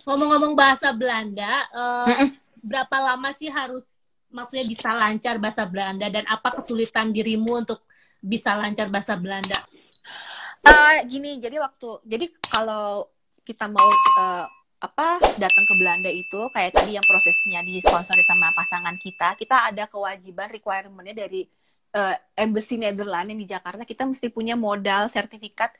Ngomong-ngomong bahasa Belanda, Mm-mm. berapa lama sih harus maksudnya bisa lancar bahasa Belanda dan apa kesulitan dirimu untuk bisa lancar bahasa Belanda? Gini, jadi kalau kita mau datang ke Belanda itu kayak tadi yang prosesnya disponsori sama pasangan kita ada kewajiban requirement-nya dari Embassy Netherlands yang di Jakarta, kita mesti punya modal sertifikat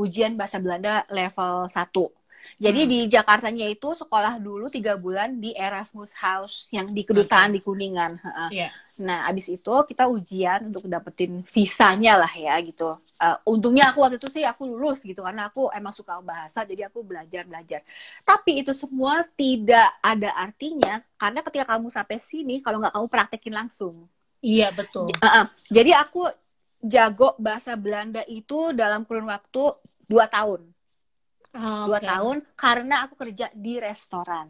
ujian bahasa Belanda level 1. Jadi di Jakartanya itu sekolah dulu 3 bulan di Erasmus House yang di kedutaan di Kuningan. Yeah. Nah, abis itu kita ujian untuk dapetin visanya lah ya gitu. Untungnya aku waktu itu sih aku lulus gitu karena aku emang suka bahasa, jadi aku belajar. Tapi itu semua tidak ada artinya karena ketika kamu sampai sini kalau nggak kamu praktekin langsung. Iya, betul. Jadi aku jago bahasa Belanda itu dalam kurun waktu 2 tahun. 2 tahun karena aku kerja di restoran.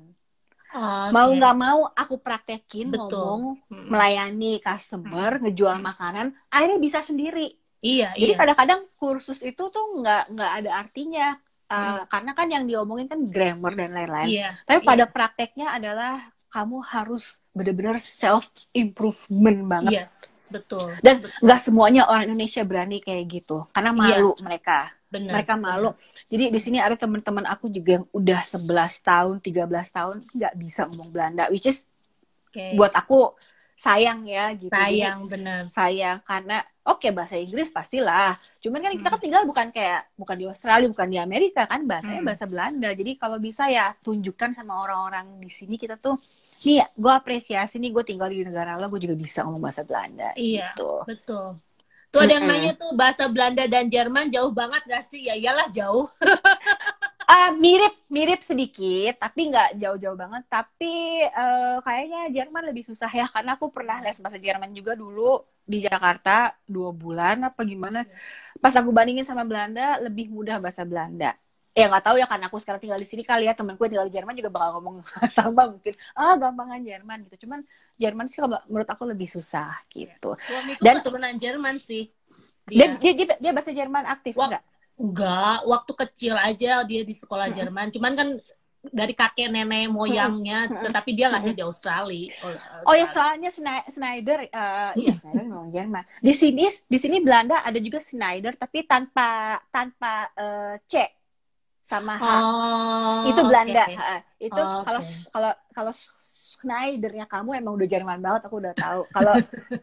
Mau nggak mau aku praktekin ngomong, melayani customer, ngejual makanan, akhirnya bisa sendiri. Jadi kadang-kadang kursus itu tuh nggak ada artinya. Karena kan yang diomongin kan grammar dan lain-lain. Tapi pada prakteknya adalah kamu harus benar-benar self improvement banget. Yes, betul. Dan nggak semuanya orang Indonesia berani kayak gitu, karena malu mereka. Mereka malu. Jadi di sini ada teman-teman aku juga yang udah 11 tahun, 13 tahun nggak bisa ngomong Belanda, which is buat aku sayang ya gitu. Sayang, benar. Sayang karena bahasa Inggris pastilah. Cuman kan kita kan tinggal bukan di Australia, bukan di Amerika kan, bahasanya bahasa Belanda. Jadi kalau bisa ya tunjukkan sama orang-orang di sini kita tuh, nih gue apresiasi nih gue tinggal di negara lo, gue juga bisa ngomong bahasa Belanda. Iya, gitu. Betul. Tuh ada yang nanya tuh bahasa Belanda dan Jerman jauh banget gak sih? Ya iyalah jauh. Mirip sedikit, tapi nggak jauh-jauh banget. Tapi kayaknya Jerman lebih susah ya, karena aku pernah les bahasa Jerman juga dulu di Jakarta 2 bulan apa gimana. Pas aku bandingin sama Belanda, lebih mudah bahasa Belanda. Ya nggak tahu ya, karena aku sekarang tinggal di sini kali ya, temanku yang tinggal di Jerman juga bakal ngomong sama mungkin. Gampangan Jerman gitu. Cuman Jerman sih menurut aku lebih susah gitu. Suamiku keturunan Jerman sih. Dia bahasa Jerman aktif nggak? Enggak, waktu kecil aja dia di sekolah Jerman. Cuman kan dari kakek nenek moyangnya, tetapi dia lahir di Australia. Oh ya, soalnya Schneider, iya Schneider memang Jerman. Di sini Belanda ada juga Schneider, tapi tanpa C sama H. Itu Belanda. Itu kalau Schneidernya kamu emang udah Jerman banget, aku udah tahu.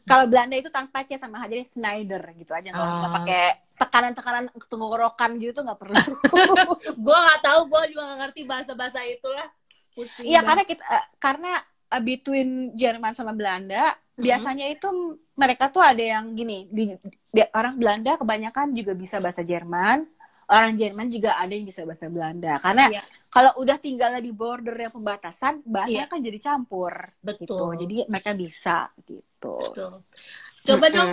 Kalau Belanda itu tanpa C sama H, jadi Schneider gitu aja, nggak pakai tekanan tenggorokan gitu, nggak perlu. Gue nggak tahu, gue juga nggak ngerti bahasa itulah. Iya, karena between Jerman sama Belanda biasanya itu mereka tuh ada yang gini, orang Belanda kebanyakan juga bisa bahasa Jerman. Orang Jerman juga ada yang bisa bahasa Belanda. Karena kalau udah tinggal di border yang pembatasan, bahasanya kan jadi campur. Betul. Gitu. Jadi mereka bisa gitu. Betul. Coba dong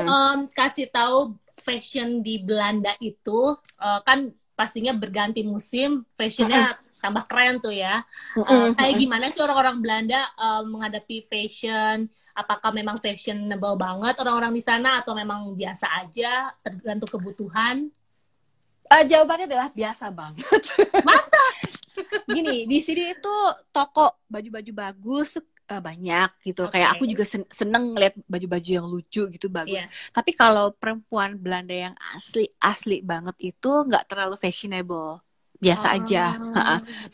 kasih tahu fashion di Belanda itu, kan pastinya berganti musim, fashionnya tambah keren tuh ya. Kayak gimana sih orang-orang Belanda menghadapi fashion? Apakah memang fashionable banget orang-orang di sana atau memang biasa aja, tergantung kebutuhan? Jawabannya adalah biasa banget. Masa? Gini, di sini itu toko baju-baju bagus banyak gitu. Kayak aku juga seneng ngeliat baju-baju yang lucu gitu, bagus. Tapi kalau perempuan Belanda yang asli banget itu nggak terlalu fashionable. Biasa aja.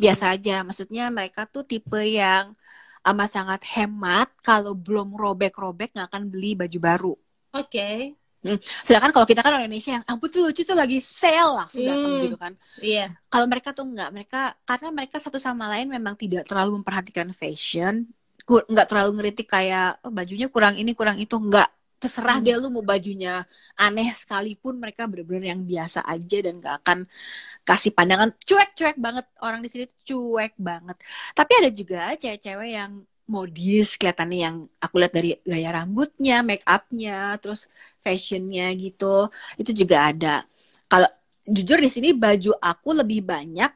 Biasa aja. Maksudnya mereka tuh tipe yang amat sangat hemat. Kalau belum robek-robek nggak akan beli baju baru. Sedangkan kalau kita kan orang Indonesia yang ampun tuh lucu tuh lagi sale langsung datang gitu kan. Kalau mereka tuh enggak, karena mereka satu sama lain memang tidak terlalu memperhatikan fashion, nggak terlalu ngeritik kayak bajunya kurang ini kurang itu, enggak. Terserah deh lu mau bajunya aneh sekalipun, mereka bener-bener yang biasa aja dan nggak akan kasih pandangan cuek banget. Orang di sini tuh cuek banget. Tapi ada juga cewek-cewek yang modis kelihatannya, yang aku lihat dari gaya rambutnya, make upnya, terus fashionnya gitu, itu juga ada. Kalau jujur di sini baju aku lebih banyak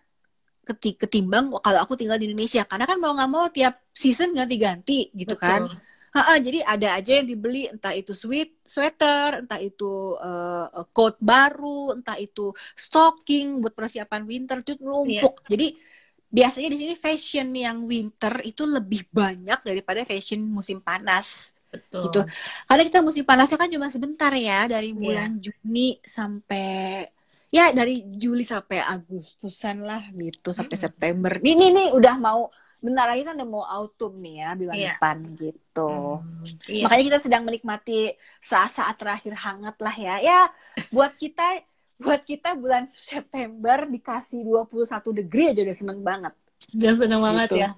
ketimbang kalau aku tinggal di Indonesia, karena kan mau nggak mau tiap season ganti-ganti gitu. Betul. Kan Jadi ada aja yang dibeli, entah itu sweater, entah itu coat baru, entah itu stocking buat persiapan winter, itu numpuk. Jadi biasanya di sini fashion yang winter itu lebih banyak daripada fashion musim panas. Betul. Gitu. Karena kita musim panasnya kan cuma sebentar ya, dari bulan Juni sampai dari Juli sampai Agustusan lah gitu, sampai September. Ini udah mau bentar lagi kan udah mau autumn nih ya bulan depan gitu. Makanya kita sedang menikmati saat-saat terakhir hangat lah ya. Ya buat kita bulan September dikasih 21 degree aja udah seneng banget. Udah seneng banget ya.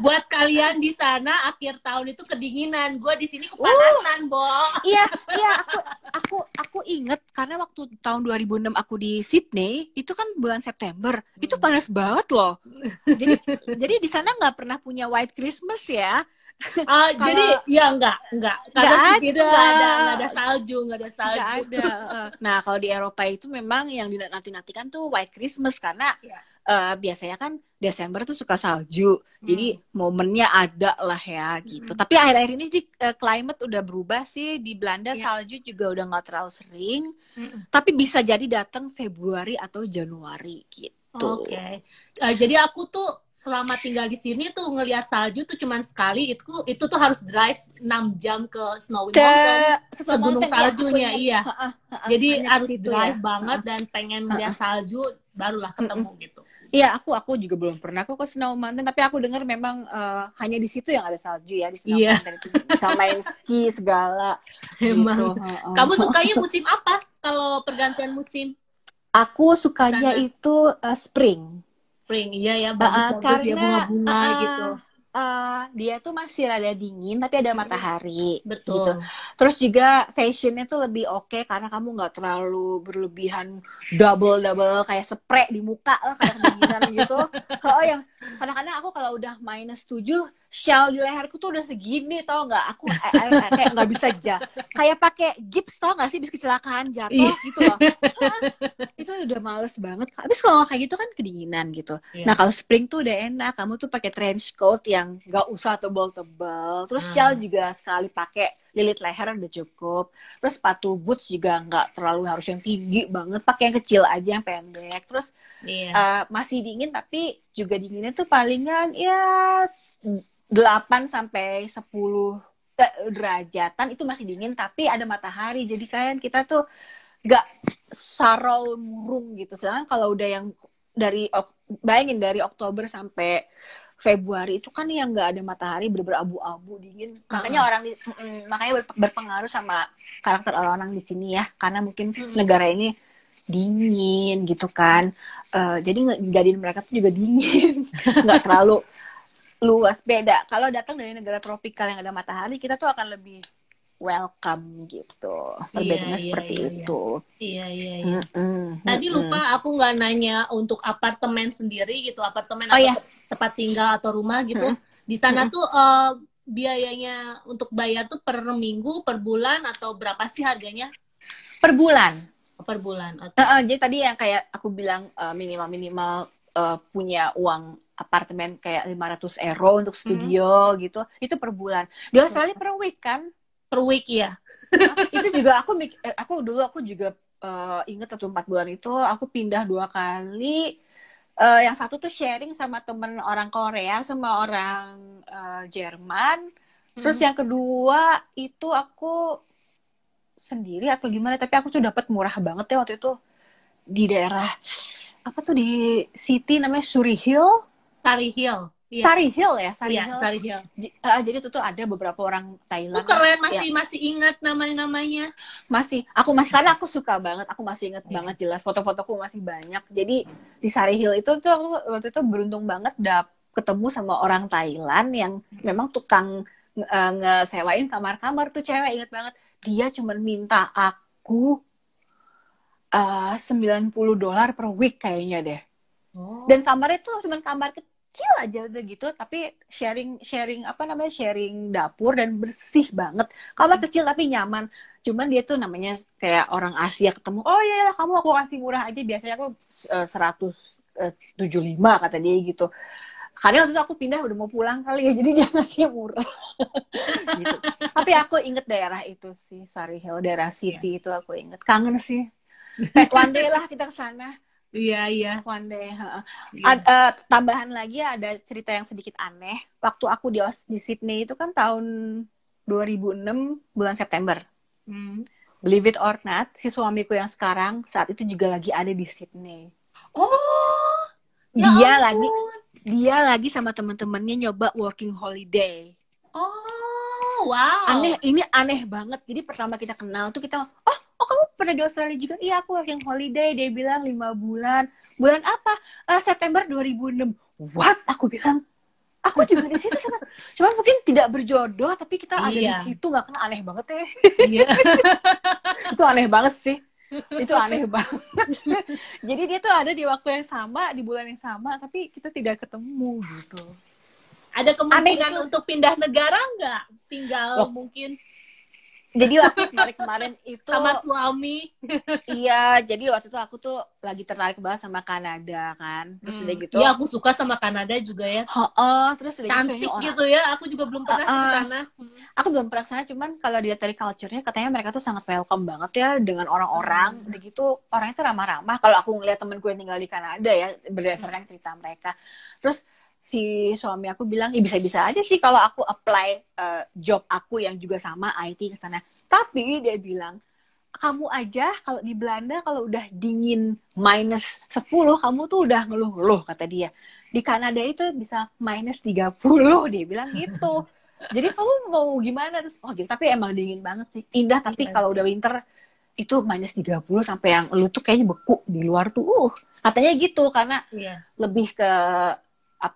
Buat kalian di sana akhir tahun itu kedinginan. Gue di sini kepanasan, Bo. Iya, aku inget karena waktu tahun 2006 aku di Sydney itu kan bulan September, itu panas banget loh. Jadi di sana nggak pernah punya White Christmas ya. Jadi ya enggak karena itu nggak ada salju. Nggak ada. Nah kalau di Eropa itu memang yang dinanti-nantikan tuh White Christmas karena biasanya kan Desember tuh suka salju, jadi momennya ada lah ya gitu. Tapi akhir-akhir ini climate udah berubah sih, di Belanda salju juga udah nggak terlalu sering, tapi bisa jadi datang Februari atau Januari gitu. Oke. Jadi aku tuh selama tinggal di sini tuh ngelihat salju tuh cuman sekali, itu tuh harus drive 6 jam ke Snowy Mountain, ke gunung saljunya. Jadi harus drive banget dan pengen melihat salju barulah ketemu gitu. Iya, aku juga belum pernah ke Snow Mountain, tapi aku dengar memang hanya di situ yang ada salju ya, di Snow Mountain itu bisa main ski segala. Emang. Gitu. Kamu sukanya musim apa kalau pergantian musim? Aku sukanya itu spring. Spring, iya ya, bagus-bagus ya bunga-bunga gitu. Dia tuh masih rada dingin tapi ada matahari. Betul. Gitu. Terus juga fashionnya tuh lebih oke karena kamu nggak terlalu berlebihan double kayak spray di muka lah kayak kedinginan gitu. Yang kadang-kadang aku kalau udah -7 shawl di leherku tuh udah segini, tau nggak? Aku kayak nggak bisa kayak pakai gips, tau nggak sih, bis kecelakaan jatuh gitu loh. Itu udah males banget. Habis kalau kayak gitu kan kedinginan gitu. Nah kalau spring tuh udah enak, kamu tuh pakai trench coat yang nggak usah tebal-tebal. Terus shawl juga sekali pakai lilit leher udah cukup. Terus sepatu boots juga nggak terlalu harus yang tinggi banget, pakai yang kecil aja, yang pendek. Terus masih dingin tapi juga dinginnya tuh palingan ya 8-10 derajatan itu masih dingin tapi ada matahari, jadi kan kita tuh gak sarau murung gitu. Sedangkan kalau udah yang bayangin dari Oktober sampai Februari itu kan yang gak ada matahari, bener-bener abu-abu dingin. Makanya berpengaruh sama karakter orang-orang di sini ya, karena mungkin negara ini dingin gitu kan. Jadi jadiin mereka tuh juga dingin, nggak terlalu luas. Beda kalau datang dari negara tropikal yang ada matahari, kita tuh akan lebih welcome gitu. Perbedaannya seperti itu. Iya. Tadi lupa aku nggak nanya untuk apartemen sendiri gitu, apartemen atau tempat tinggal atau rumah gitu. Di sana tuh biayanya untuk bayar tuh per minggu, per bulan, atau berapa sih harganya? Per bulan. Per bulan. Jadi tadi yang kayak aku bilang minimal punya uang apartemen kayak 500 euro untuk studio gitu, itu per bulan. Di Australia per week kan? Per week ya. Itu juga aku juga ingat waktu 4 bulan itu aku pindah 2 kali. Yang satu tuh sharing sama temen orang Korea sama orang Jerman. Terus yang kedua itu aku sendiri atau gimana, tapi aku tuh dapat murah banget ya waktu itu di daerah apa tuh di city namanya Surrey Hill. Sari Hill. Iya. Sari Hill. Sari Hill. Jadi itu tuh ada beberapa orang Thailand. Keren, masih ingat namanya. Masih karena aku suka banget, aku masih ingat banget jelas, foto-fotoku masih banyak. Jadi di Sari Hill itu tuh aku waktu itu beruntung banget ketemu sama orang Thailand yang memang tukang ngesewain kamar-kamar tuh, cewek, inget banget. Dia cuma minta aku $90 per week kayaknya deh. Dan kamarnya tuh cuma kamar kecil aja udah gitu, tapi sharing dapur dan bersih banget. Kamar kecil tapi nyaman. Cuman dia tuh namanya kayak orang Asia ketemu, kamu aku kasih murah aja, biasanya aku 175 kata dia gitu. Kadang waktu itu aku pindah udah mau pulang kali ya, jadi dia ngasih murah. Gitu. Tapi aku inget daerah itu sih, Surry Hill, daerah City itu aku inget. Kangen sih. One day lah kita ke sana. Iya. One day. Iya. Tambahan lagi ada cerita yang sedikit aneh. Waktu aku di Sydney itu kan tahun 2006 bulan September. Believe it or not, si suamiku yang sekarang saat itu juga lagi ada di Sydney. Oh, dia lagi sama teman-temannya nyoba working holiday. Oh, wow. Ini aneh banget. Jadi pertama kita kenal tuh kita, oh kamu pernah di Australia juga? Iya, aku working holiday. Dia bilang 5 bulan. Bulan apa? September 2006. What? Aku bilang, aku juga di situ sama. Cuma mungkin tidak berjodoh, tapi kita ada di situ. Nggak kena, aneh banget ya. Iya. Itu aneh banget sih. Itu aneh banget. Jadi dia tuh ada di waktu yang sama, di bulan yang sama, tapi kita tidak ketemu gitu. Ada kemungkinan untuk pindah negara nggak? Tinggal mungkin. Jadi waktu kemarin itu sama suami. Iya, jadi waktu itu aku tuh lagi tertarik banget sama Kanada kan. Terus udah gitu. Iya, aku suka sama Kanada juga ya. Terus udah cantik gitu ya. Aku juga belum pernah ke sana. Aku belum pernah ke sana, cuman kalau dilihat dari culture-nya katanya mereka tuh sangat welcome banget ya dengan orang-orang. Udah gitu orangnya tuh ramah-ramah. Kalau aku ngeliat temenku yang tinggal di Kanada ya, berdasarkan cerita mereka. Terus si suami aku bilang, ya bisa-bisa aja sih kalau aku apply job aku yang juga sama IT ke sana. Tapi dia bilang, kamu aja kalau di Belanda kalau udah dingin -10, kamu tuh udah ngeluh-ngeluh, kata dia. Di Kanada itu bisa -30, dia bilang gitu. Jadi kamu mau gimana? Terus, gitu. Tapi emang dingin banget sih. Indah, tapi kalau udah winter itu -30 sampai yang lu tuh kayaknya beku di luar tuh. Katanya gitu, karena lebih ke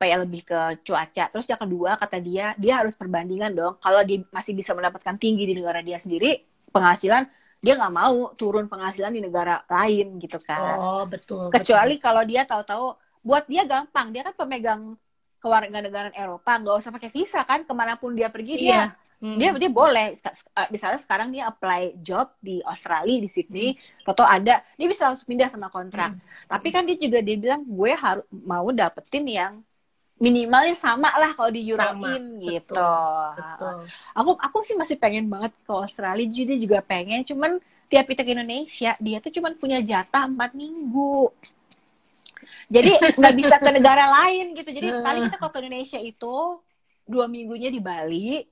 lebih ke cuaca. Terus yang kedua, kata dia harus perbandingan dong. Kalau dia masih bisa mendapatkan tinggi di negara dia sendiri, penghasilan, dia nggak mau turun penghasilan di negara lain gitu kan. Oh, betul. Kecuali kalau dia tahu-tahu, buat dia gampang. Dia kan pemegang kewarganegaraan Eropa, nggak usah pakai visa kan, kemanapun dia pergi, dia boleh. Misalnya sekarang dia apply job di Australia, di Sydney, atau ada, dia bisa langsung pindah sama kontrak. Tapi kan dia bilang, gue harus mau dapetin yang minimalnya sama lah kalau di Euroin gitu. Betul. Aku sih masih pengen banget ke Australia, jadi juga pengen. Cuman tiap kita ke Indonesia, dia tuh cuman punya jatah 4 minggu. Jadi nggak bisa ke negara lain gitu. Jadi paling kita kalau ke Indonesia itu 2 minggunya di Bali,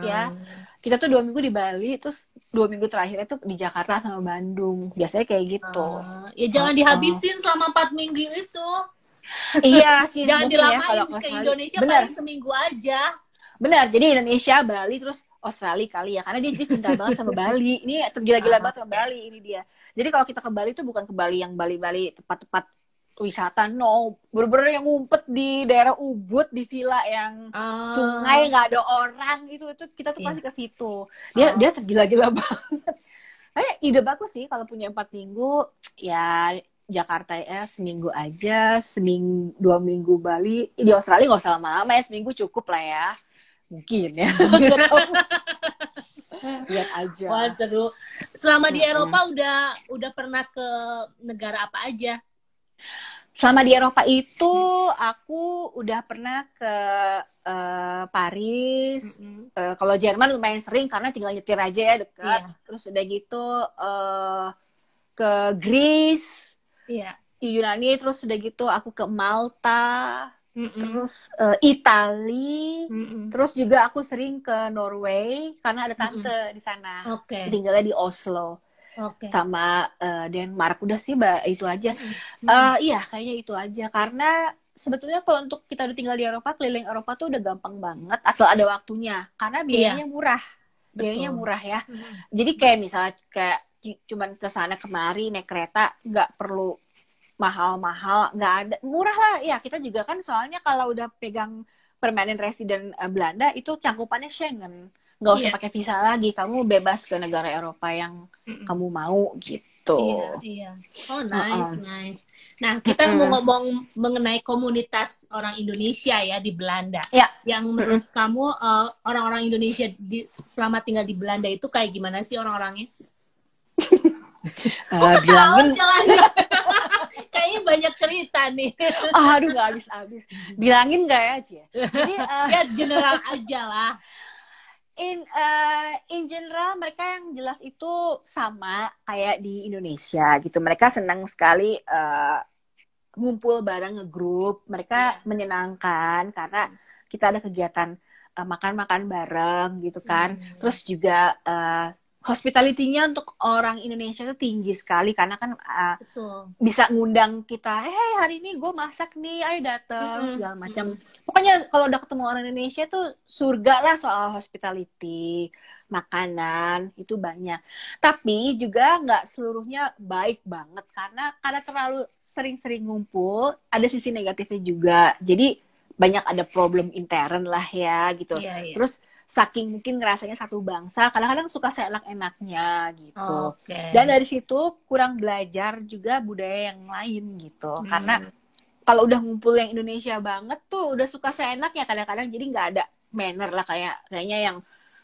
ya. Kita tuh 2 minggu di Bali, terus 2 minggu terakhirnya tuh di Jakarta sama Bandung. Biasanya kayak gitu. Ya jangan dihabisin selama 4 minggu itu. Iya sih, jangan dilamain ya, ke Indonesia paling seminggu aja. Benar, jadi Indonesia, Bali, terus Australia kali ya, karena dia cinta banget sama Bali. Ini tergila-gila banget sama Bali ini dia. Jadi kalau kita ke Bali tuh bukan ke Bali yang Bali-Bali tempat-tempat wisata, no, bener-bener yang ngumpet di daerah Ubud, di villa yang sungai nggak ada orang, itu kita tuh pasti ke situ. Dia tergila-gila banget. Ide bagus sih kalau punya 4 minggu ya. Jakarta ya seminggu aja, 2 minggu Bali. Di Australia nggak usah lama-lama ya, seminggu cukup lah ya. Mungkin ya. Lihat aja. Wah, seru. Selama di Eropa udah pernah ke negara apa aja? Selama di Eropa itu aku udah pernah ke Paris. Kalau Jerman lumayan sering karena tinggal nyetir aja ya, dekat. Terus udah gitu ke Greece. Di Yunani, terus udah gitu aku ke Malta, terus Itali, terus juga aku sering ke Norway karena ada tante di sana, tinggalnya di Oslo, sama Denmark. Udah sih itu aja. Iya kayaknya itu aja, karena sebetulnya kalau untuk kita udah tinggal di Eropa, keliling Eropa tuh udah gampang banget asal ada waktunya, karena biayanya murah ya. Jadi kayak misalnya cuman ke sana kemari naik kereta, nggak perlu mahal-mahal, nggak ada, murah lah ya. Kita juga kan soalnya kalau udah pegang permanent resident Belanda itu cangkupannya Schengen, nggak usah pakai visa lagi, kamu bebas ke negara Eropa yang kamu mau gitu. Iya. Oh, nice. Nah, kita mau ngomong mengenai komunitas orang Indonesia ya di Belanda. Yang menurut kamu orang-orang Indonesia selama tinggal di Belanda itu kayak gimana sih orang-orangnya? Bilangin jangan. Kayaknya kayaknya banyak cerita nih. Aduh, nggak habis-habis. Bilangin nggak ya, Cie? Jadi ya general aja lah. In general mereka yang jelas itu sama kayak di Indonesia gitu. Mereka senang sekali ngumpul bareng ngegrup. Mereka menyenangkan karena kita ada kegiatan makan-makan bareng gitu kan. Terus juga hospitality-nya untuk orang Indonesia itu tinggi sekali karena kan bisa ngundang kita, hari ini gue masak nih, ayo datang segala macam. Pokoknya kalau udah ketemu orang Indonesia tuh surga lah soal hospitality, makanan itu banyak. Tapi juga nggak seluruhnya baik banget karena terlalu sering-sering ngumpul, ada sisi negatifnya juga. Jadi banyak ada problem intern lah ya gitu. Terus saking mungkin ngerasanya satu bangsa, kadang-kadang suka seenak-enaknya gitu. Dan dari situ kurang belajar juga budaya yang lain gitu. Karena kalau udah ngumpul yang Indonesia banget tuh udah suka seenaknya kadang-kadang, jadi nggak ada manner lah, kayaknya yang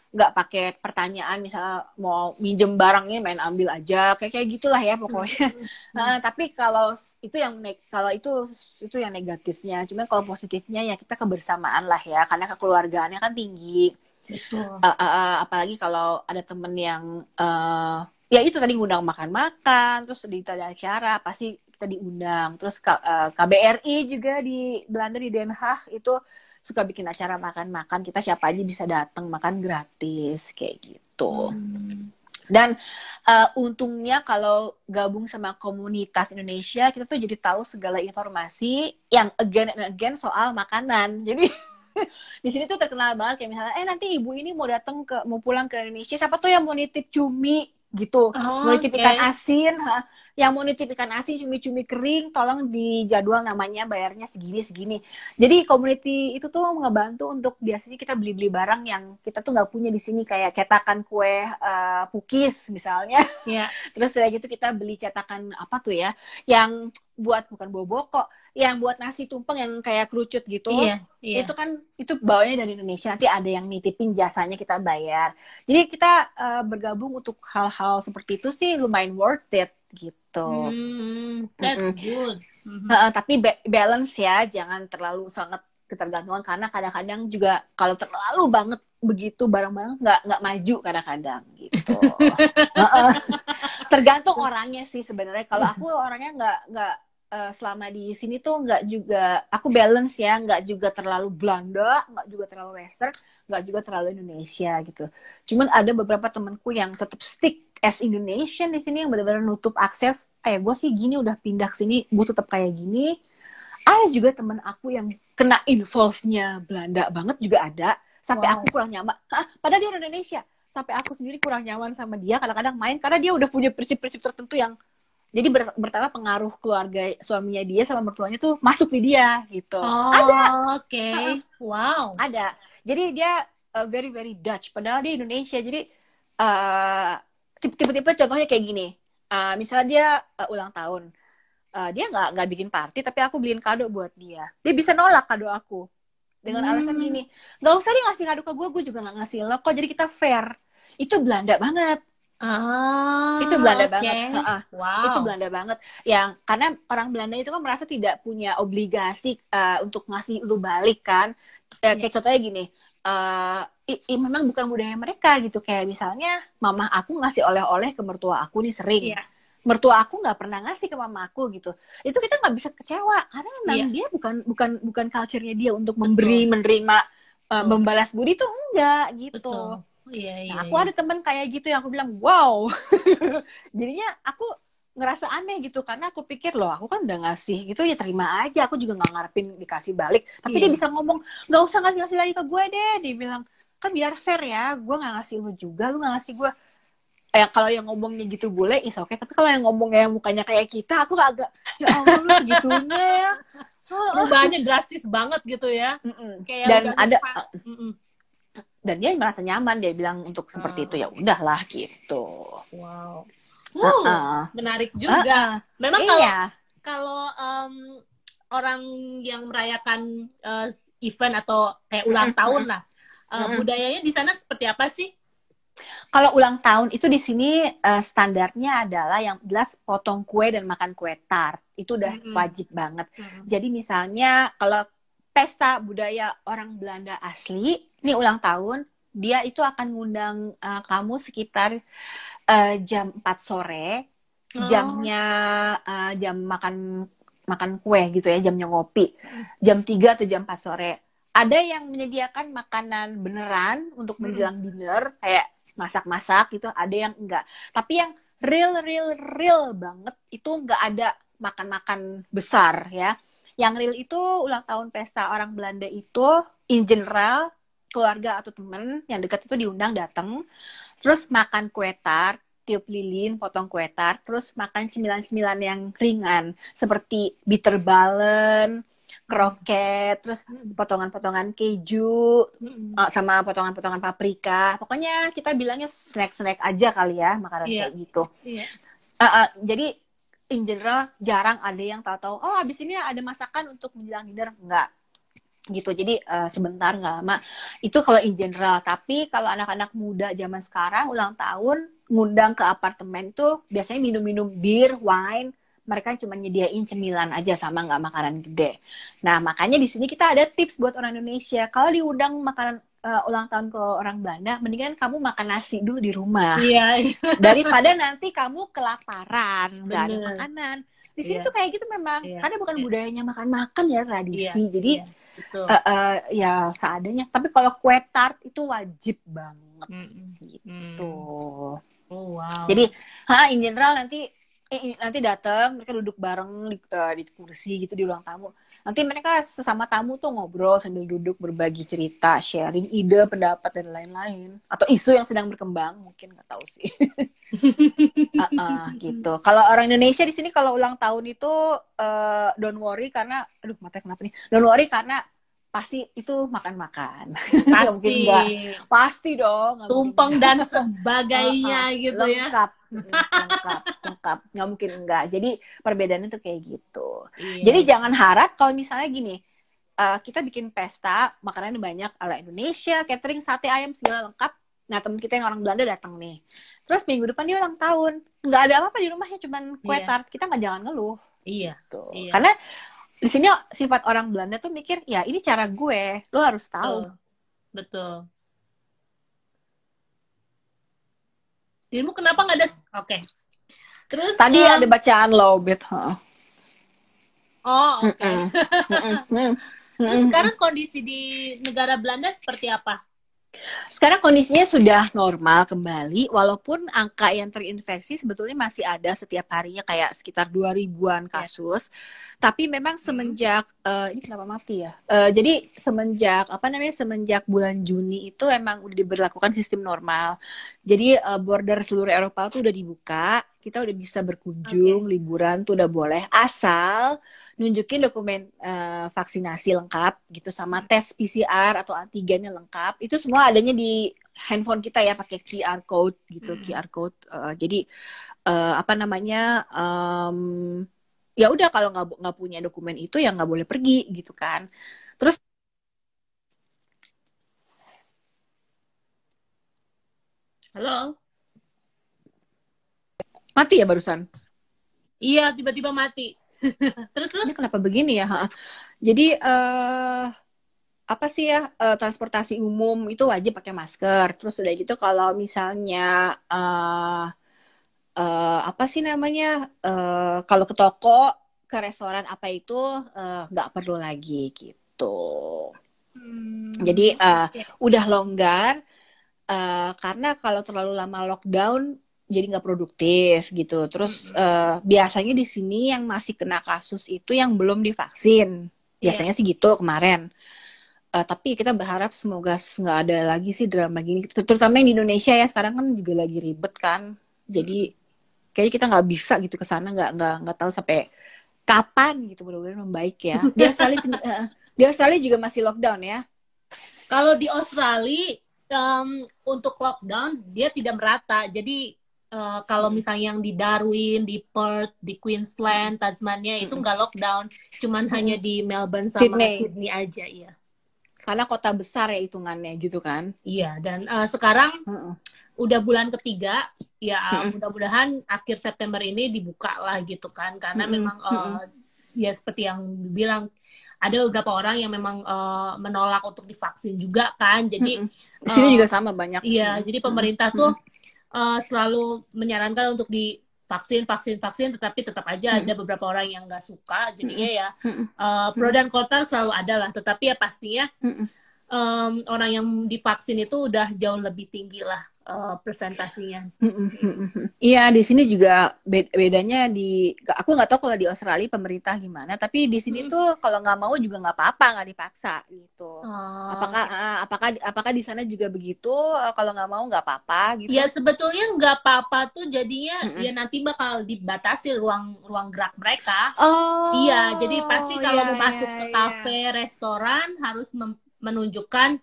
nggak pakai pertanyaan, misalnya mau minjem barangnya main ambil aja, kayak gitulah ya pokoknya. Tapi kalau itu yang negatifnya. Cuma kalau positifnya ya kita kebersamaan lah ya, karena kekeluargaannya kan tinggi. Apalagi kalau ada temen yang ya itu tadi ngundang makan-makan, terus di acara pasti kita diundang. Terus KBRI juga di Belanda, di Den Haag itu suka bikin acara makan-makan, kita siapa aja bisa datang makan gratis kayak gitu. Dan untungnya kalau gabung sama komunitas Indonesia, kita tuh jadi tahu segala informasi yang again and again soal makanan. Jadi di sini tuh terkenal banget kayak misalnya nanti ibu ini mau pulang ke Indonesia, siapa tuh yang mau nitip cumi gitu, mau nitip ikan asin, yang mau nitip ikan asin, cumi-cumi kering, tolong di jadwal namanya, bayarnya segini. Jadi community itu tuh ngebantu untuk biasanya kita beli-beli barang yang kita tuh nggak punya di sini, kayak cetakan kue pukis misalnya. Terus kayak gitu kita beli cetakan apa tuh ya, yang buat bukan bobok kok, yang buat nasi tumpeng yang kayak kerucut gitu. Itu kan itu bawanya dari Indonesia, nanti ada yang nitipin, jasanya kita bayar. Jadi kita bergabung untuk hal-hal seperti itu sih lumayan worth it gitu. That's good. Tapi balance ya, jangan terlalu sangat ketergantungan, karena kadang-kadang juga kalau terlalu banget begitu barang-barang nggak maju kadang-kadang gitu. Tergantung orangnya sih sebenarnya. Kalau aku orangnya nggak selama di sini tuh nggak juga, aku balance ya, nggak juga terlalu Belanda, nggak juga terlalu Western, nggak juga terlalu Indonesia gitu. Cuman ada beberapa temanku yang tetap stick as Indonesian di sini, yang benar-benar nutup akses. Gue sih gini, udah pindah ke sini, gue tetap kayak gini. Ada juga teman aku yang kena involve-nya Belanda banget juga ada, sampai aku kurang nyaman. Padahal dia orang Indonesia, sampai aku sendiri kurang nyaman sama dia kadang-kadang main, karena dia udah punya prinsip-prinsip tertentu yang jadi pertama pengaruh keluarga suaminya dia sama mertuanya tuh masuk di dia gitu. Ada. Wow. Ada. Jadi dia very very Dutch, padahal dia Indonesia. Jadi tipe-tipe contohnya kayak gini. Misalnya dia ulang tahun, dia nggak bikin party, tapi aku beliin kado buat dia. Dia bisa nolak kado aku dengan alasan gini, nggak usah dia ngasih kado ke gue juga nggak ngasih lo kok. Jadi kita fair. Itu Belanda banget. Itu Belanda banget. Itu Belanda banget. Yang karena orang Belanda itu kan merasa tidak punya obligasi untuk ngasih lu balik kan. Kayak contohnya gini, memang bukan budaya mereka gitu. Kayak misalnya mama aku ngasih oleh-oleh ke mertua aku nih sering. Mertua aku nggak pernah ngasih ke mama aku gitu. Itu kita nggak bisa kecewa karena memang dia bukan culture-nya dia untuk memberi, menerima, membalas budi tuh enggak gitu. Aku ada temen kayak gitu yang aku bilang wow. Jadinya aku ngerasa aneh gitu, karena aku pikir loh aku kan udah ngasih gitu ya, terima aja, aku juga nggak ngarepin dikasih balik. Tapi dia bisa ngomong nggak usah ngasih lagi ke gue deh, dia bilang kan biar fair ya, gue nggak ngasih lu juga, lu nggak ngasih gue. Kalau yang ngomongnya gitu boleh, is oke. Tapi kalau yang ngomongnya mukanya kayak kita, aku agak ya ampun lu segitunya ya. Perubahannya drastis banget gitu ya. Kayak dan ada dan dia merasa nyaman, dia bilang untuk seperti itu ya udahlah gitu. Wow. Menarik juga. Memang kalau orang yang merayakan event atau kayak ulang tahun lah, budayanya di sana seperti apa sih? Kalau ulang tahun itu di sini standarnya adalah yang jelas potong kue dan makan kue tart. itu udah wajib banget. Jadi misalnya kalau pesta budaya orang Belanda asli, ini ulang tahun, dia itu akan ngundang kamu sekitar jam 4 sore, jamnya jam makan kue gitu ya, jamnya ngopi. Jam 3 atau jam 4 sore. Ada yang menyediakan makanan beneran untuk menjelang dinner, kayak masak-masak gitu, ada yang enggak. Tapi yang real banget itu enggak ada makan-makan besar ya. Yang real itu ulang tahun pesta orang Belanda itu in general keluarga atau temen yang dekat itu diundang datang, terus makan kue tart, tiup lilin, potong kue tart, terus makan cemilan-cemilan yang ringan seperti bitterballen, kroket, terus potongan-potongan keju, sama potongan-potongan paprika. Pokoknya kita bilangnya snack-snack aja kali ya, makanan kayak gitu. Jadi in general jarang ada yang tahu-tahu, oh habis ini ada masakan untuk menjelang dinner. Enggak gitu. Jadi sebentar, nggak lama. Itu kalau in general. Tapi kalau anak-anak muda zaman sekarang ulang tahun ngundang ke apartemen tuh biasanya minum-minum bir, wine. Mereka cuma nyediain cemilan aja sama nggak makanan gede. Nah makanya di sini kita ada tips buat orang Indonesia. Kalau diundang makanan ulang tahun ke orang Belanda, mendingan kamu makan nasi dulu di rumah. Daripada nanti kamu kelaparan, nggak ada makanan. Di sini tuh kayak gitu memang. Karena bukan budayanya makan-makan ya, tradisi. Jadi ya seadanya. Tapi kalau kue tart itu wajib banget gitu. Oh wow. Jadi in general nanti datang, mereka duduk bareng di kursi gitu di ruang tamu. Nanti mereka sesama tamu tuh ngobrol sambil duduk berbagi cerita, sharing ide, pendapat dan lain-lain. Atau isu yang sedang berkembang, mungkin nggak tahu sih. Gitu. Kalau orang Indonesia di sini kalau ulang tahun itu don't worry karena, aduh matanya kenapa nih? Don't worry karena pasti itu makan-makan. Pasti. Pasti dong. Tumpeng dan sebagainya gitu lengkap. Lengkap. Nggak mungkin enggak. Jadi perbedaannya tuh kayak gitu. Jadi jangan harap kalau misalnya gini, kita bikin pesta, makanannya banyak ala Indonesia, catering, sate ayam, segala lengkap. Nah temen kita yang orang Belanda datang nih. Terus minggu depan dia ulang tahun. Nggak ada apa-apa di rumahnya, cuman kue tart. Kita nggak jangan ngeluh. Gitu. Karena di sini sifat orang Belanda tuh mikir, ya ini cara gue, lo harus tahu. Betul. Dirimu kenapa nggak ada? Oke. Terus tadi ada bacaan Lobet. Oh oke. Terus sekarang kondisi di negara Belanda seperti apa? Sekarang kondisinya sudah normal kembali, walaupun angka yang terinfeksi sebetulnya masih ada setiap harinya kayak sekitar 2.000-an kasus. Tapi memang semenjak ini kenapa mati ya? Jadi semenjak semenjak bulan Juni itu emang udah diberlakukan sistem normal. Jadi border seluruh Eropa tuh udah dibuka, kita udah bisa berkunjung, liburan tuh udah boleh, asal nunjukin dokumen vaksinasi lengkap gitu sama tes PCR atau antigennya lengkap. Itu semua adanya di handphone kita ya, pakai QR code gitu. QR code. Jadi ya udah kalau nggak punya dokumen itu ya nggak boleh pergi gitu kan. Terus halo, mati ya barusan? Iya, tiba-tiba mati. Terus ini kenapa begini ya? Jadi apa sih ya, transportasi umum itu wajib pakai masker. Terus udah gitu kalau misalnya apa sih namanya, kalau ke toko, ke restoran apa itu nggak perlu lagi gitu. Jadi udah longgar karena kalau terlalu lama lockdown jadi nggak produktif gitu. Terus biasanya di sini yang masih kena kasus itu yang belum divaksin. Biasanya sih gitu kemarin. Tapi kita berharap semoga nggak ada lagi sih drama gini. Terutama yang di Indonesia ya, sekarang kan juga lagi ribet kan. Jadi kayaknya kita nggak bisa gitu ke sana, nggak tahu sampai kapan gitu. Mudah-mudahan membaik ya. Di Australia juga masih lockdown ya. Kalau di Australia untuk lockdown dia tidak merata. Jadi kalau misalnya yang di Darwin, di Perth, di Queensland, Tasmania itu nggak lockdown, cuman hanya di Melbourne sama Sydney aja ya. Karena kota besar ya hitungannya gitu kan. Iya, dan sekarang udah bulan ketiga, ya mudah-mudahan akhir September ini dibuka lah gitu kan, karena memang ya seperti yang bilang ada beberapa orang yang memang menolak untuk divaksin juga kan, jadi di sini juga sama banyak. Iya, jadi pemerintah tuh selalu menyarankan untuk vaksin, tetapi tetap aja ada beberapa orang yang nggak suka, jadinya ya pro dan kontra selalu ada lah, tetapi ya pastinya orang yang divaksin itu udah jauh lebih tinggi lah presentasinya. Iya, di sini juga bedanya aku nggak tahu kalau di Australia pemerintah gimana, tapi di sini tuh kalau nggak mau juga nggak apa-apa, nggak dipaksa gitu. Apakah di sana juga begitu? Kalau nggak mau nggak apa-apa gitu? Ya sebetulnya nggak apa-apa tuh, jadinya ya nanti bakal dibatasi ruang gerak mereka. Iya, jadi pasti kalau mau masuk ke kafe, restoran harus menunjukkan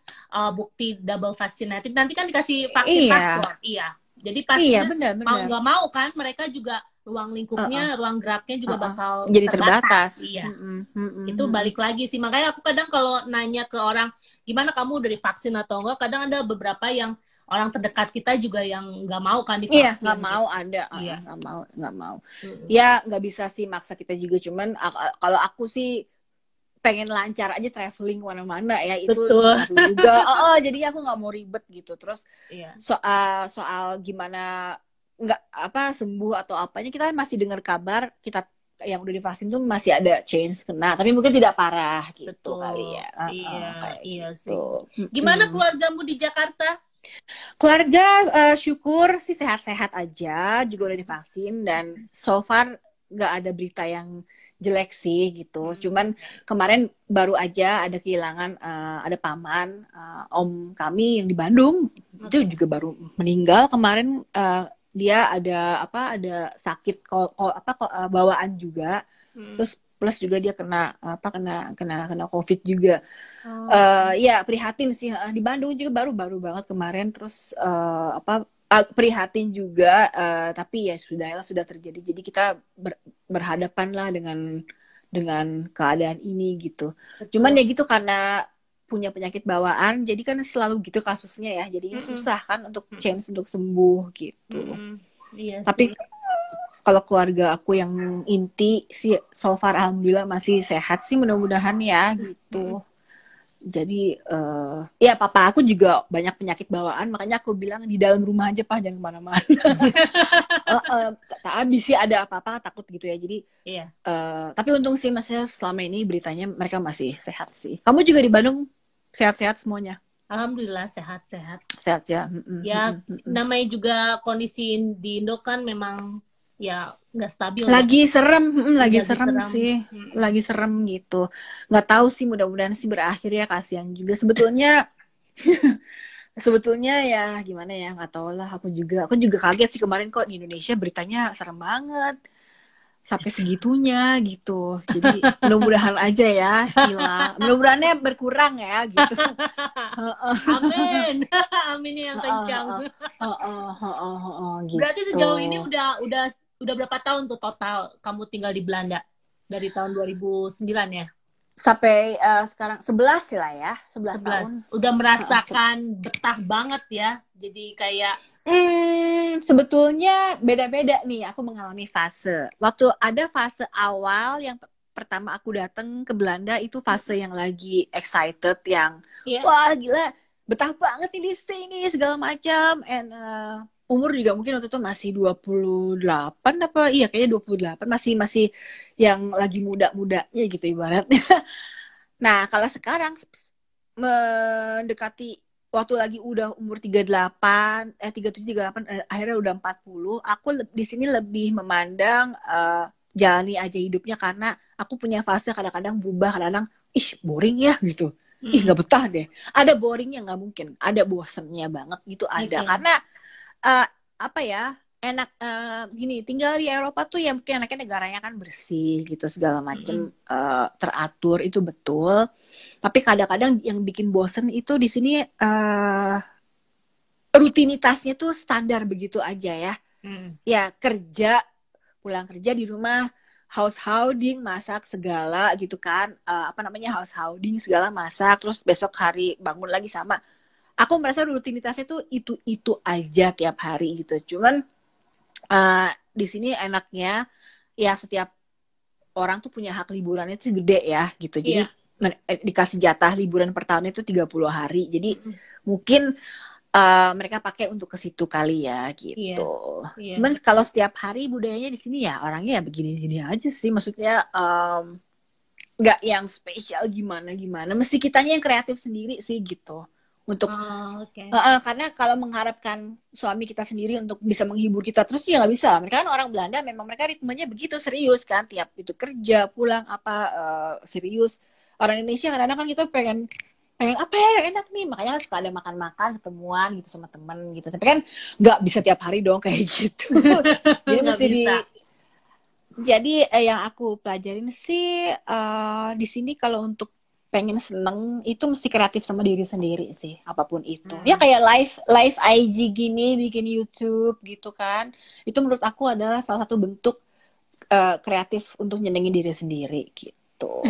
bukti double vaccinated. Nanti kan dikasih vaksin paspor. Iya. Jadi pasti mau nggak mau kan mereka juga ruang lingkupnya, ruang geraknya juga bakal jadi terbatas. Iya. Itu balik lagi sih. Makanya aku kadang kalau nanya ke orang, gimana kamu udah divaksin atau enggak? Kadang ada beberapa yang orang terdekat kita juga yang nggak mau kan divaksin. Iya, nggak mau ada. Nggak mau. Ya nggak bisa sih maksa kita juga. Cuman kalau aku sih pengen lancar aja traveling kemana-mana ya, itu juga. Jadi aku nggak mau ribet gitu. Terus soal gimana nggak sembuh atau apanya, kita kan masih dengar kabar kita yang udah divaksin tuh masih ada change kena, tapi mungkin tidak parah gitu kali ya. Iya sih. Gimana keluargamu di Jakarta? Keluarga syukur sih sehat-sehat aja, juga udah divaksin dan so far nggak ada berita yang jelek sih gitu. Cuman kemarin baru aja ada kehilangan ada paman om kami yang di Bandung, itu juga baru meninggal kemarin. Dia ada sakit bawaan juga, terus plus juga dia kena COVID juga. Ya prihatin sih, di Bandung juga baru banget kemarin. Terus prihatin juga, tapi ya sudah terjadi, jadi kita berhadapan lah dengan keadaan ini gitu. Cuman ya gitu, karena punya penyakit bawaan, jadi kan selalu gitu kasusnya ya, jadinya susah kan untuk chance untuk sembuh gitu. Iya tapi sih. Kalau keluarga aku yang inti sih so far alhamdulillah masih sehat sih, mudah-mudahan ya gitu. Jadi ya papa aku juga banyak penyakit bawaan, makanya aku bilang di dalam rumah aja Pak, jangan kemana-mana. Habis sih ada apa-apa takut gitu ya. Jadi tapi untung sih maksudnya selama ini beritanya mereka masih sehat sih. Kamu juga di Bandung sehat-sehat semuanya? Alhamdulillah sehat-sehat. Sehat ya. Ya namanya juga kondisi di Indo kan memang ya nggak stabil. Lagi serem sih. Lagi serem gitu. Nggak tahu sih, mudah-mudahan sih berakhir ya, kasihan juga sebetulnya ya gimana ya, nggak tahu lah. Aku juga kaget sih kemarin kok di Indonesia beritanya serem banget sampai segitunya gitu. Jadi mudah-mudahan aja ya hilang, mudah-mudahannya berkurang ya gitu. Amin. Amin yang kencang. Gitu. Berarti sejauh ini udah berapa tahun tuh total kamu tinggal di Belanda? Dari tahun 2009 ya? Sampai sekarang 11 lah ya, 11 tahun. Udah merasakan betah banget ya. Jadi kayak sebetulnya beda-beda nih. Aku mengalami fase. Waktu ada fase awal yang pertama aku datang ke Belanda, itu fase yang lagi excited, yang wah gila, betah banget nih di sini segala macam. And umur juga mungkin waktu itu masih 28 apa? Iya kayaknya 28, masih yang lagi muda-mudanya gitu ibaratnya. Nah, kalau sekarang mendekati waktu lagi udah umur 37, 38, akhirnya udah 40, aku di sini lebih memandang jalani aja hidupnya, karena aku punya fase kadang-kadang berubah, kadang-kadang boring ya gitu. Nggak betah deh. Ada boringnya, nggak mungkin. Ada bosennya banget gitu, ada. Karena enak gini, tinggal di Eropa tuh ya mungkin enaknya negaranya kan bersih gitu segala macem, teratur, itu betul. Tapi kadang-kadang yang bikin bosen itu di sini rutinitasnya tuh standar begitu aja ya. Ya pulang kerja di rumah, house-houding, masak segala gitu kan, house-houding segala, masak, terus besok hari bangun lagi sama. aku merasa rutinitasnya tuh itu aja tiap hari gitu. Cuman di sini enaknya ya setiap orang tuh punya hak liburannya tuh gede ya gitu. Jadi dikasih jatah liburan per tahun itu 30 hari. Jadi mungkin mereka pakai untuk ke situ kali ya gitu. Cuman kalau setiap hari budayanya di sini ya orangnya ya begini-gini aja sih. Maksudnya nggak yang spesial gimana. Mesti kitanya yang kreatif sendiri sih gitu. Untuk karena kalau mengharapkan suami kita sendiri untuk bisa menghibur kita terus ya nggak bisa. Mereka kan orang Belanda, memang mereka ritmenya begitu serius kan, tiap itu kerja pulang serius. Orang Indonesia kadang-kadang kan kita pengen apa ya yang enak nih, makanya suka ada makan-makan ketemuan gitu sama temen gitu. Tapi kan nggak bisa tiap hari dong kayak gitu. Jadi mesti jadi yang aku pelajarin sih di sini kalau untuk pengen seneng itu mesti kreatif sama diri sendiri sih, apapun itu. Ya kayak live IG gini, bikin YouTube gitu kan. Itu menurut aku adalah salah satu bentuk kreatif untuk nyenengin diri sendiri gitu.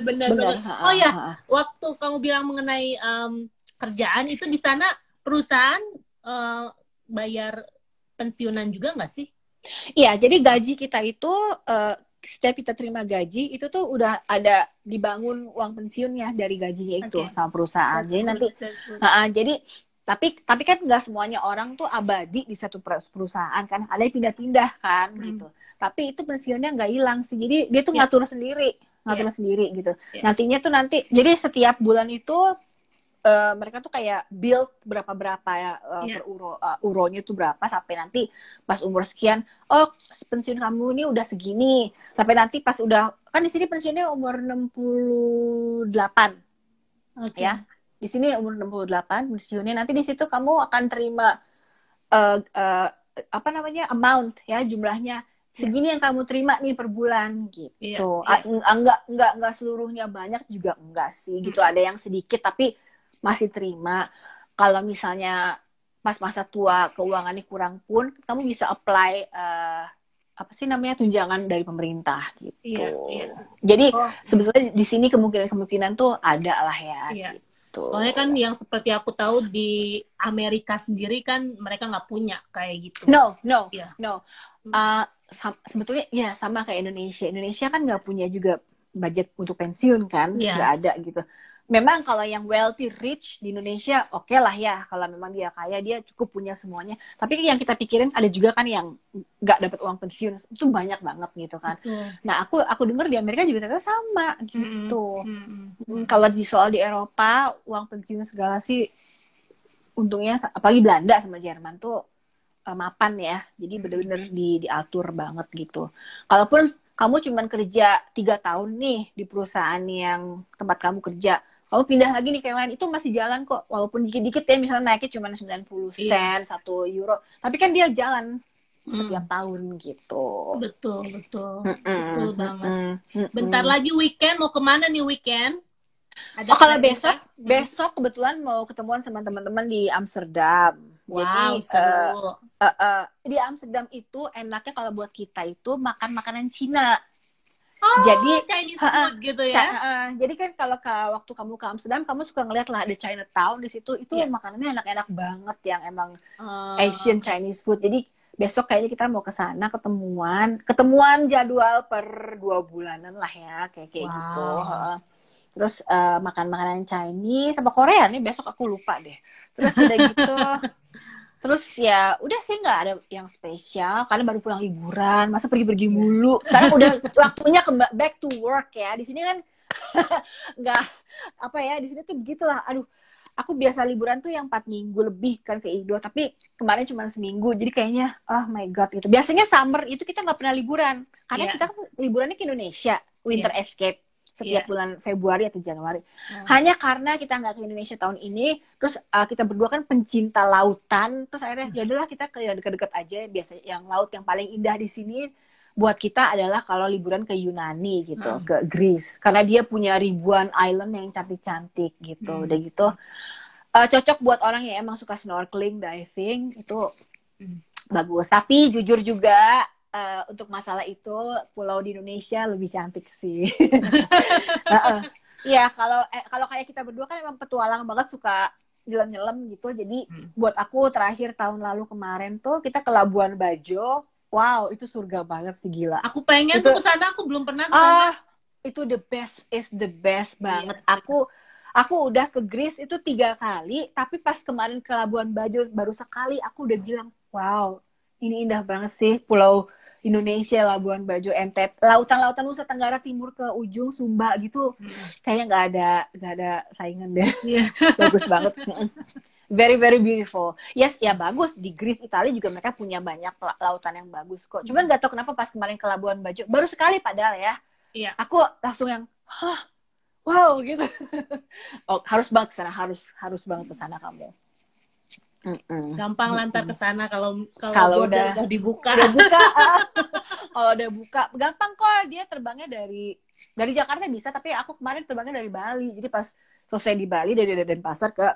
Benar. Oh ya, waktu kamu bilang mengenai kerjaan itu di sana perusahaan bayar pensiunan juga nggak sih? Iya, jadi gaji kita itu setiap kita terima gaji itu tuh udah ada dibangun uang pensiunnya dari gajinya itu sama perusahaan. Jadi nanti, jadi tapi kan nggak semuanya orang tuh abadi di satu perusahaan kan, ada yang pindah-pindah kan gitu. Tapi itu pensiunnya nggak hilang sih. Jadi dia tuh ngatur sendiri gitu. Nantinya tuh jadi setiap bulan itu mereka tuh kayak build berapa ya per euronya tuh berapa sampai nanti pas umur sekian, oh pensiun kamu ini udah segini, sampai nanti pas udah kan di sini pensiunnya umur 68 ya, di sini umur 68 pensiunnya, nanti di situ kamu akan terima amount ya, jumlahnya segini yang kamu terima nih per bulan gitu. Enggak seluruhnya banyak juga enggak sih gitu, ada yang sedikit tapi masih terima. Kalau misalnya pas masa tua keuangannya kurang pun kamu bisa apply tunjangan dari pemerintah gitu. Jadi sebetulnya di sini kemungkinan tuh ada lah ya gitu. Soalnya kan yang seperti aku tahu di Amerika sendiri kan mereka nggak punya kayak gitu. No. Sebetulnya ya sama kayak Indonesia kan nggak punya juga budget untuk pensiun kan, nggak ada gitu. Memang kalau yang wealthy rich di Indonesia oke lah ya, kalau memang dia kaya dia cukup punya semuanya. Tapi yang kita pikirin ada juga kan yang nggak dapat uang pensiun, itu banyak banget gitu kan. Nah aku dengar di Amerika juga ternyata sama gitu. Kalau soal di Eropa uang pensiun segala sih untungnya, apalagi Belanda sama Jerman tuh mapan ya, jadi bener-bener diatur banget gitu. Kalaupun kamu cuma kerja 3 tahun nih di perusahaan yang tempat kamu kerja, kamu pindah lagi nih ke yang lain, itu masih jalan kok, walaupun dikit-dikit ya, misalnya naiknya cuma 90 sen, 1 euro, tapi kan dia jalan setiap tahun gitu. Betul banget. Bentar lagi weekend, mau kemana nih weekend? Kalau besok kebetulan mau ketemuan sama teman-teman di Amsterdam. Wow, jadi di Amsterdam itu enaknya kalau buat kita itu makan makanan Cina. Jadi Chinese food gitu ya. Jadi kan kalau waktu kamu ke Amsterdam, kamu suka ngeliat lah ada Chinatown di situ. Itu makanannya enak-enak banget yang emang Asian Chinese food. Jadi besok kayaknya kita mau ke sana ketemuan jadwal per 2 bulanan lah ya, kayak gitu. Terus makan makanan Chinese sama Korea nih besok aku lupa deh. Terus udah gitu. Terus ya udah sih nggak ada yang spesial karena baru pulang liburan, masa pergi-pergi mulu. Sekarang udah waktunya back to work ya. Di sini kan nggak di sini tuh begitulah. Aduh, aku biasa liburan tuh yang 4 minggu lebih kan ke Indo, tapi kemarin cuma seminggu. Jadi kayaknya oh my god gitu. Biasanya summer itu kita nggak pernah liburan karena kita kan liburannya ke Indonesia, winter escape setiap bulan Februari atau Januari. Hanya karena kita nggak ke Indonesia tahun ini, terus kita berdua kan pencinta lautan, terus akhirnya ya udahlah kita ke dekat-dekat aja. Biasanya yang laut yang paling indah di sini buat kita adalah kalau liburan ke Yunani gitu, ke Greece, karena dia punya ribuan island yang cantik-cantik gitu. Udah gitu cocok buat orang yang emang suka snorkeling, diving, itu bagus. Tapi jujur juga untuk masalah itu pulau di Indonesia lebih cantik sih. Ya, kalau kayak kita berdua kan emang petualang banget, suka nyelam-nyelam gitu. Jadi buat aku terakhir tahun lalu kemarin tuh kita ke Labuan Bajo. Wow, itu surga banget sih, gila. Aku pengen itu, tuh ke sana, aku belum pernah ke sana. Itu the best banget. Yes. Aku udah ke Greece itu 3 kali, tapi pas kemarin ke Labuan Bajo baru sekali, aku udah bilang, wow, ini indah banget sih Pulau Indonesia, Labuan Bajo, NTT, lautan-lautan Nusa Tenggara Timur ke ujung Sumba gitu, kayaknya nggak ada saingan deh. Bagus banget. Very very beautiful. Yes, ya bagus, di Greece, Italia juga mereka punya banyak lautan yang bagus kok. Cuman nggak tahu kenapa pas kemarin ke Labuan Bajo baru sekali padahal ya. Iya. Aku langsung yang wow gitu. Oh, harus banget ke sana, harus banget ke sana kamu. Gampang lantar ke sana kalau udah dibuka. Kalau udah buka, gampang kok. Dia terbangnya dari Jakarta bisa, tapi aku kemarin terbangnya dari Bali. Jadi pas selesai di Bali dari Denpasar ke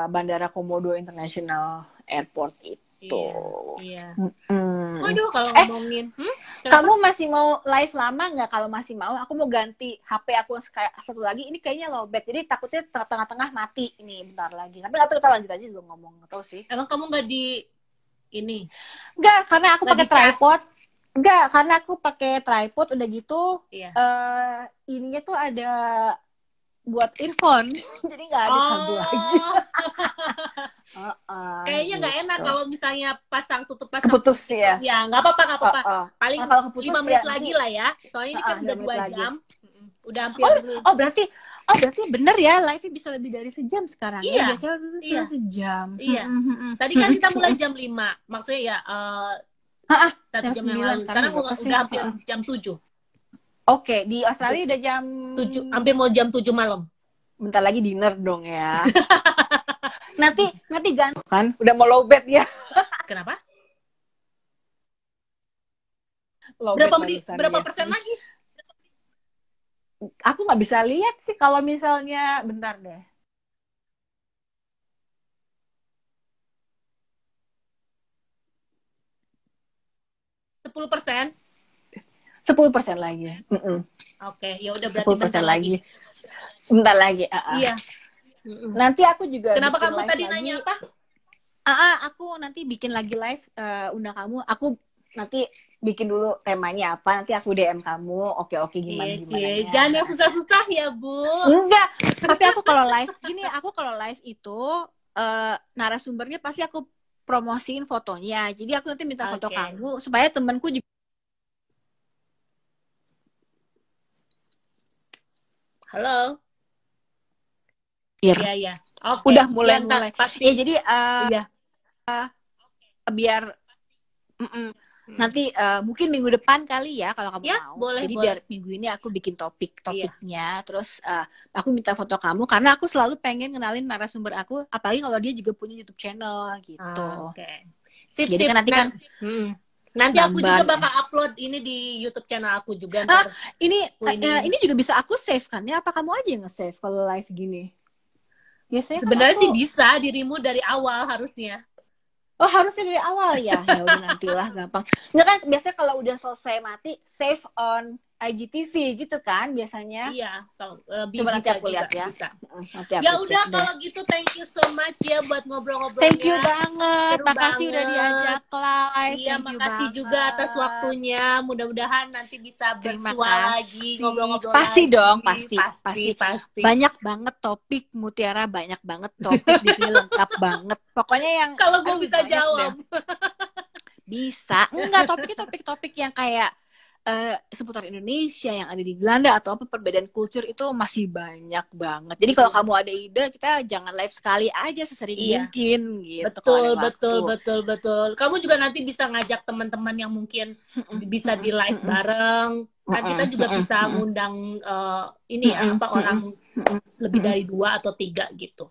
Bandara Komodo International Airport itu. Iya. Waduh, kalau ngomongin, kamu masih mau live lama nggak? Kalau masih mau, aku mau ganti HP aku satu lagi. Ini kayaknya lowbat, jadi takutnya tengah-tengah mati ini bentar lagi. Tapi nggak tahu, kita lanjut aja dulu ngomong. Nggak tahu sih. Emang kamu nggak di ini? Nggak, karena aku pakai tripod. Nggak, karena aku pakai tripod udah gitu. Iya. Ininya tuh ada buat earphone, jadi nggak ada kabel lagi. Kayaknya nggak gitu. enak kalau misalnya keputus ya. Ya nggak apa-apa. Paling kalau keputus 5 menit lagi lah ya. Soalnya ini kan udah 2 jam. Udah hampir. Berarti bener ya, live-nya bisa lebih dari sejam sekarang. Iya. Ya, biasanya waktu itu sejam. Iya. Tadi kan kita mulai jam 5. Maksudnya ya 1 jam yang lalu. Sekarang udah hampir jam 7. Oke, di Australia udah jam 7, hampir mau jam 7 malam. Bentar lagi dinner dong ya. nanti ganti kan, udah mau lowbat ya. Kenapa? Berapa persen lagi? Aku nggak bisa lihat sih kalau misalnya, bentar deh. %10. 10% lagi. Oke, ya udah berarti 10% lagi. Bentar lagi. Iya. Nanti aku juga. Kenapa kamu tadi nanya apa? Aku nanti bikin lagi live, undang kamu. Aku nanti bikin dulu temanya apa. Nanti aku DM kamu. Oke, gimana. Jangan yang susah-susah ya, Bu. Enggak. Tapi aku kalau live itu narasumbernya pasti aku promosiin fotonya. Jadi aku nanti minta foto kamu supaya temanku juga. Halo. Iya. Udah mulai. Ya jadi biar nanti mungkin minggu depan kali ya kalau kamu mau. Boleh, jadi biar minggu ini aku bikin topiknya, terus aku minta foto kamu karena aku selalu pengen kenalin narasumber aku, apalagi kalau dia juga punya YouTube channel gitu. Sip. Jadi kan nanti nanti aku juga bakal upload ini di YouTube channel aku juga. Ini juga bisa aku save kan ya? Apa kamu aja yang nge-save kalau live gini? Biasanya sebenarnya sih bisa, dirimu dari awal harusnya. Oh, harusnya dari awal ya. Ya udah, nantilah, gampang. Nggak kan biasanya kalau udah selesai mati save on IGTV gitu kan biasanya. Iya, coba nanti aku lihat ya. Ya udah, kalau gitu thank you so much ya buat ngobrol-ngobrolnya. Thank you banget. Makasih udah diajak live. Iya, makasih juga atas waktunya. Mudah-mudahan nanti bisa bersua lagi, ngobrol-ngobrol pasti lagi. Dong, pasti. Banyak banget topik, Mutiara, banyak banget topik di sini, lengkap banget. Pokoknya yang kalau gue bisa jawab. Bisa. Enggak, topik-topik yang kayak seputar Indonesia yang ada di Belanda atau apa, perbedaan kultur itu masih banyak banget. Jadi kalau kamu ada ide, kita jangan live sekali aja, sesering mungkin gitu. Betul. Kamu juga nanti bisa ngajak teman-teman yang mungkin bisa di live bareng. Kan kita juga bisa ngundang orang lebih dari 2 atau 3 gitu.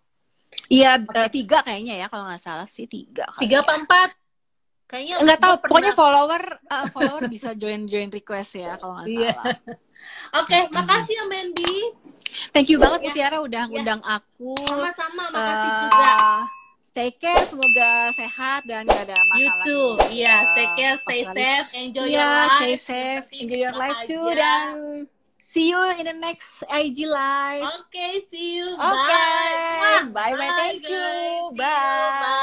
Iya, 3 kayaknya ya, kalau nggak salah sih 3. 3 apa 4? Kayaknya nggak tahu, pokoknya follower bisa join request ya kalau nggak salah. Oke, makasih ya Mandy. Thank you banget Mutiara udah ngundang aku. Sama-sama, makasih juga. Stay care, semoga sehat dan gak ada masalah. You too, take care, stay safe, enjoy your life. Stay safe, enjoy your life too, dan See you in the next IG live. Oke, see you. Oke, Bye. bye bye. Thank you. Guys. See you. Bye.